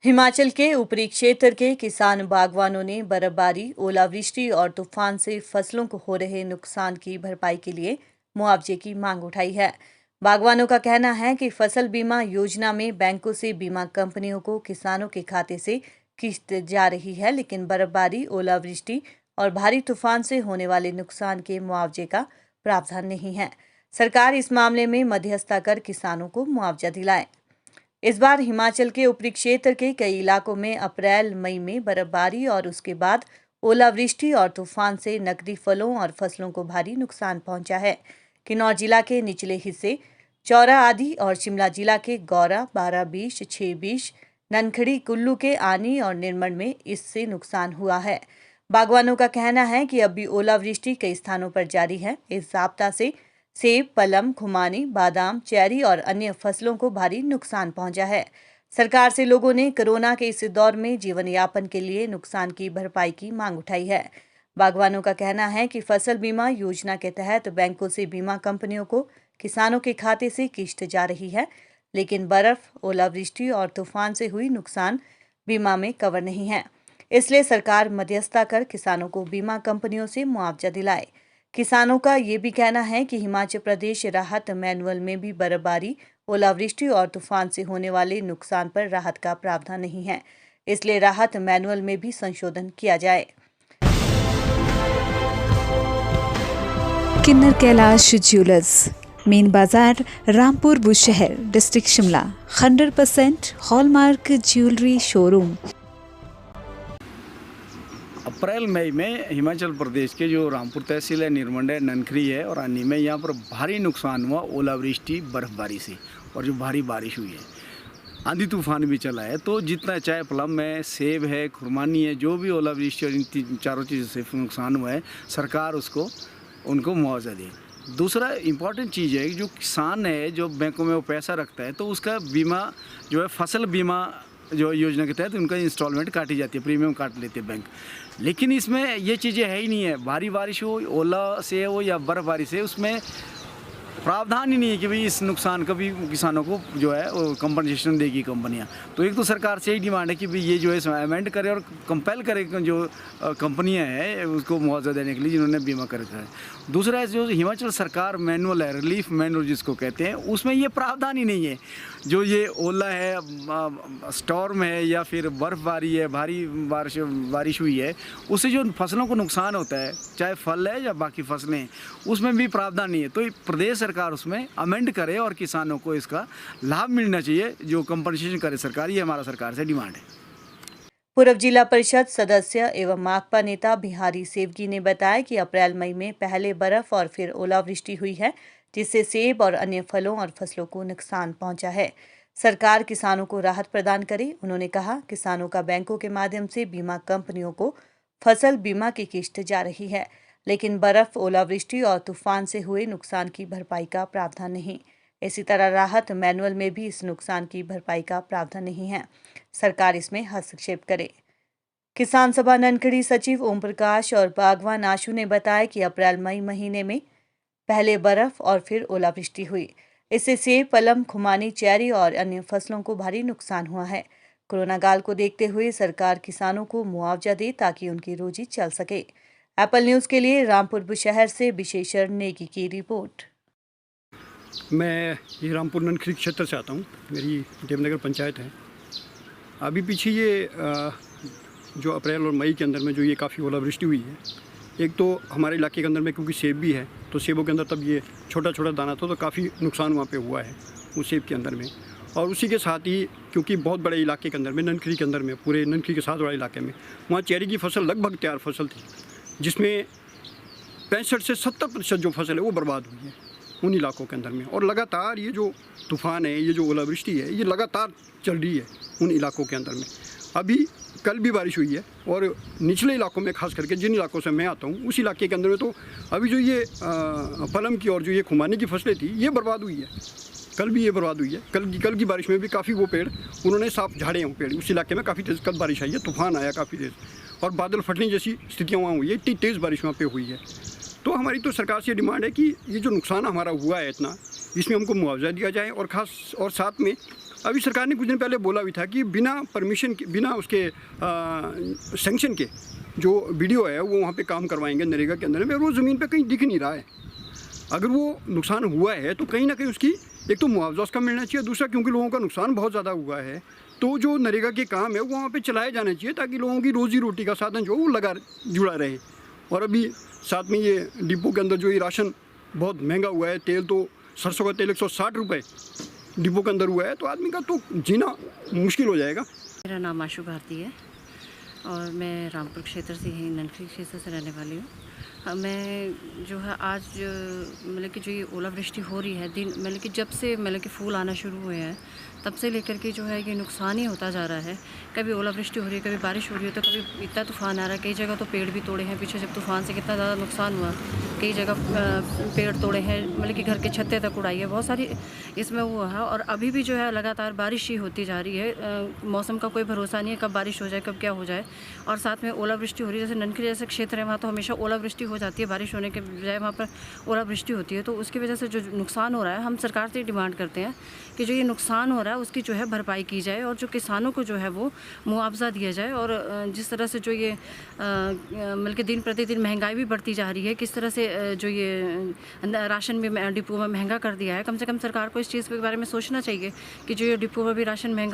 हिमाचल के ऊपरी क्षेत्र के किसान बागवानों ने बर्फबारी, ओलावृष्टि और तूफान से फसलों को हो रहे नुकसान की भरपाई के लिए मुआवजे की मांग उठाई है। बागवानों का कहना है कि फसल बीमा योजना में बैंकों से बीमा कंपनियों को किसानों के खाते से किस्त जा रही है, लेकिन बर्फबारी, ओलावृष्टि और भारी तूफान से होने वाले नुकसान के मुआवजे का प्रावधान नहीं है। सरकार इस मामले में मध्यस्थता कर किसानों को मुआवजा दिलाए। इस बार हिमाचल के ऊपरी क्षेत्र के कई इलाकों में अप्रैल मई में बर्फबारी और उसके बाद ओलावृष्टि और तूफान से नकदी फलों और फसलों को भारी नुकसान पहुंचा है। किन्नौर जिला के निचले हिस्से चौरा आदि और शिमला जिला के गौरा, 12-20, 6-20, ननखड़ी, कुल्लू के आनी और निरमंड में इससे नुकसान हुआ है। बागवानों का कहना है कि अब भी ओलावृष्टि कई स्थानों पर जारी है। इस आपदा से सेब, पलम, खुमानी, बादाम, चेरी और अन्य फसलों को भारी नुकसान पहुंचा है। सरकार से लोगों ने कोरोना के इस दौर में जीवन यापन के लिए नुकसान की भरपाई की मांग उठाई है। बागवानों का कहना है कि फसल बीमा योजना के तहत बैंकों से बीमा कंपनियों को किसानों के खाते से किस्त जा रही है, लेकिन बर्फ, ओलावृष्टि और तूफान से हुई नुकसान बीमा में कवर नहीं है। इसलिए सरकार मध्यस्थता कर किसानों को बीमा कंपनियों से मुआवजा दिलाए। किसानों का ये भी कहना है कि हिमाचल प्रदेश राहत मैनुअल में भी बर्फबारी, ओलावृष्टि और तूफान से होने वाले नुकसान पर राहत का प्रावधान नहीं है। इसलिए राहत मैनुअल में भी संशोधन किया जाए। किन्नर कैलाश ज्वेलर्स, मेन बाजार, Rampur Bushahr, district Shimla. 100% hallmark jewellery showroom. अप्रैल मई में हिमाचल प्रदेश के जो रामपुर तहसील है, निरमंड है, ननखरी है और अन्य में यहाँ पर भारी नुकसान हुआ ओलावृष्टि, बर्फबारी से, और जो भारी बारिश हुई है, आंधी तूफान भी चला है। तो जितना चाहे प्लम है, सेब है, खुरमानी है, जो भी ओलावृष्टि और इन चारों चीज़ों से नुकसान हुआ है, सरकार उनको मुआवजा दे। दूसरा इम्पॉर्टेंट चीज़ है कि जो किसान है, जो बैंकों में वो पैसा रखता है, तो उसका बीमा जो है, फसल बीमा जो योजना के तहत उनका इंस्टॉलमेंट काटी जाती है, प्रीमियम काट लेते हैं बैंक। लेकिन इसमें ये चीज़ें है ही नहीं है। भारी बारिश हो, ओला से हो या बर्फबारी से, उसमें प्रावधान ही नहीं है कि भाई इस नुकसान का भी किसानों को जो है वो कंपनसेशन देगी कंपनियां। तो एक तो सरकार से यही डिमांड है कि भाई ये जो है अमेंड करे और कंपेल करे जो कंपनियां हैं उसको मुआवजा देने के लिए जिन्होंने बीमा कर रखा है। दूसरा है जो हिमाचल सरकार मैनुअल है, रिलीफ मैनुअल जिसको कहते हैं, उसमें ये प्रावधान ही नहीं है। जो ये ओला है, स्टॉर्म है या फिर बर्फबारी है, भारी बारिश हुई है, उससे जो फसलों को नुकसान होता है, चाहे फल है या बाकी फसलें, उसमें भी प्रावधान नहीं है। तो प्रदेश सरकार उसमें अमेंड करे और किसानों को इसका लाभ मिलना चाहिए, जो कंपनसेशन करे सरकार। ये हमारा सरकार से डिमांड है। पूर्व जिला परिषद सदस्य एवं माकपा नेता बिहारी सेवगी ने बताया कि अप्रैल मई में पहले बर्फ और फिर ओलावृष्टि हुई है, जिससे सेब और अन्य फलों और फसलों को नुकसान पहुंचा है। सरकार किसानों को राहत प्रदान करे। उन्होंने कहा, किसानों का बैंकों के माध्यम से बीमा कंपनियों को फसल बीमा की किस्त जा रही है, लेकिन बर्फ, ओलावृष्टि और तूफान से हुए नुकसान की भरपाई का प्रावधान नहीं। इसी तरह राहत मैनुअल में भी इस नुकसान की भरपाई का प्रावधान नहीं है। सरकार इसमें हस्तक्षेप करे। किसान सभा ननखड़ी सचिव ओम प्रकाश और बागवान आशु ने बताया कि अप्रैल मई महीने में पहले बर्फ और फिर ओलावृष्टि हुई। इससे सेब, पलम, खुमानी, चेरी और अन्य फसलों को भारी नुकसान हुआ है। कोरोना काल को देखते हुए सरकार किसानों को मुआवजा दे ताकि उनकी रोजी चल सके। एप्पल न्यूज़ के लिए रामपुर बुशहर से विशेषर नेगी की रिपोर्ट। मैं ये रामपुर ननखरी क्षेत्र से आता हूँ। मेरी देवनगर पंचायत है। अभी पीछे ये जो अप्रैल और मई के अंदर में जो ये काफ़ी ओलावृष्टि हुई है, एक तो हमारे इलाके के अंदर में क्योंकि सेब भी है, तो सेबों के अंदर तब ये छोटा छोटा दाना था, तो काफ़ी नुकसान वहाँ पे हुआ है उस सेब के अंदर में। और उसी के साथ ही क्योंकि बहुत बड़े इलाके के अंदर में, ननखरी के अंदर में, पूरे ननखरी के साथ बड़े इलाके में, वहाँ चेरी की फसल लगभग तैयार फसल थी, जिसमें 65 से 70% जो फसल है वो बर्बाद हुई है उन इलाकों के अंदर में। और लगातार ये जो तूफ़ान है, ये जो ओलावृष्टि है, ये लगातार चल रही है उन इलाकों के अंदर में। अभी कल भी बारिश हुई है और निचले इलाकों में, खास करके जिन इलाकों से मैं आता हूँ, उस इलाके के अंदर में तो अभी जो ये पलम की और जो ये खुमानी की फसलें थी, ये बर्बाद हुई है। कल भी ये बर्बाद हुई है। कल की बारिश में भी काफ़ी वो पेड़ उन्होंने साफ झाड़े हैं। पेड़ उस इलाके में काफ़ी तेज़ कल बारिश आई है, तूफान आया काफ़ी तेज़, और बादल फटने जैसी स्थितियाँ वहाँ हुई है। इतनी तेज़ बारिश वहाँ पे हुई है। तो हमारी तो सरकार से डिमांड है कि ये जो नुकसान हमारा हुआ है इतना, इसमें हमको मुआवजा दिया जाए, और साथ में अभी सरकार ने कुछ दिन पहले बोला भी था कि बिना परमिशन के, बिना उसके सैंक्शन के जो वीडियो है वो वहाँ पे काम करवाएंगे नरेगा के अंदर में, और वो ज़मीन पे कहीं दिख नहीं रहा है। अगर वो नुकसान हुआ है तो कहीं ना कहीं उसकी एक तो मुआवजा उसका मिलना चाहिए, दूसरा क्योंकि लोगों का नुकसान बहुत ज़्यादा हुआ है तो जो नरेगा के काम है वो वहाँ पे चलाए जाने चाहिए ताकि लोगों की रोज़ी रोटी का साधन जो वो लगा जुड़ा रहे। और अभी साथ में ये डिपो के अंदर जो ये राशन बहुत महंगा हुआ है, तेल तो सरसों का तेल 160 रुपये डिपो के अंदर हुआ है, तो आदमी का तो जीना मुश्किल हो जाएगा। मेरा नाम आशु भारती है और मैं रामपुर क्षेत्र से ही, ननखरी क्षेत्र से रहने वाली हूँ। मैं जो है आज मतलब कि जो ये ओलावृष्टि हो रही है दिन, मतलब कि जब से मतलब कि फूल आना शुरू हुए हैं तब से लेकर के जो है ये नुकसान ही होता जा रहा है। कभी ओलावृष्टि हो रही है, कभी बारिश हो रही है, तो कभी इतना तूफान आ रहा है, कई जगह तो पेड़ भी तोड़े हैं। पीछे जब तूफान से कितना ज़्यादा नुकसान हुआ, कई जगह पेड़ तोड़े हैं, मतलब कि घर के छत्ते तक उड़ाई है, बहुत सारी इसमें हुआ है। और अभी भी जो है लगातार बारिश ही होती जा रही है। मौसम का कोई भरोसा नहीं है कब बारिश हो जाए, कब क्या हो जाए। और साथ में ओलावृष्टि हो रही है, जैसे ननखरी जैसे क्षेत्र है वहाँ तो हमेशा ओलावृष्टि हो जाती है, बारिश होने के बजाय वहाँ पर ओलावृष्टि होती है। तो उसकी वजह से जो नुकसान हो रहा है, हम सरकार से डिमांड करते हैं कि जो ये नुकसान हो रहा है उसकी जो है भरपाई की जाए और जो किसानों को जो है वो मुआवजा दिया जाए। और जिस तरह से जो ये मतलब कि दिन प्रतिदिन महंगाई भी बढ़ती जा रही है, किस तरह से जो ये राशन भी डिपो में महंगा कर दिया है, कम से कम सरकार को इस चीज़ के बारे में सोचना चाहिए कि जो ये डिपो में भी राशन महंगा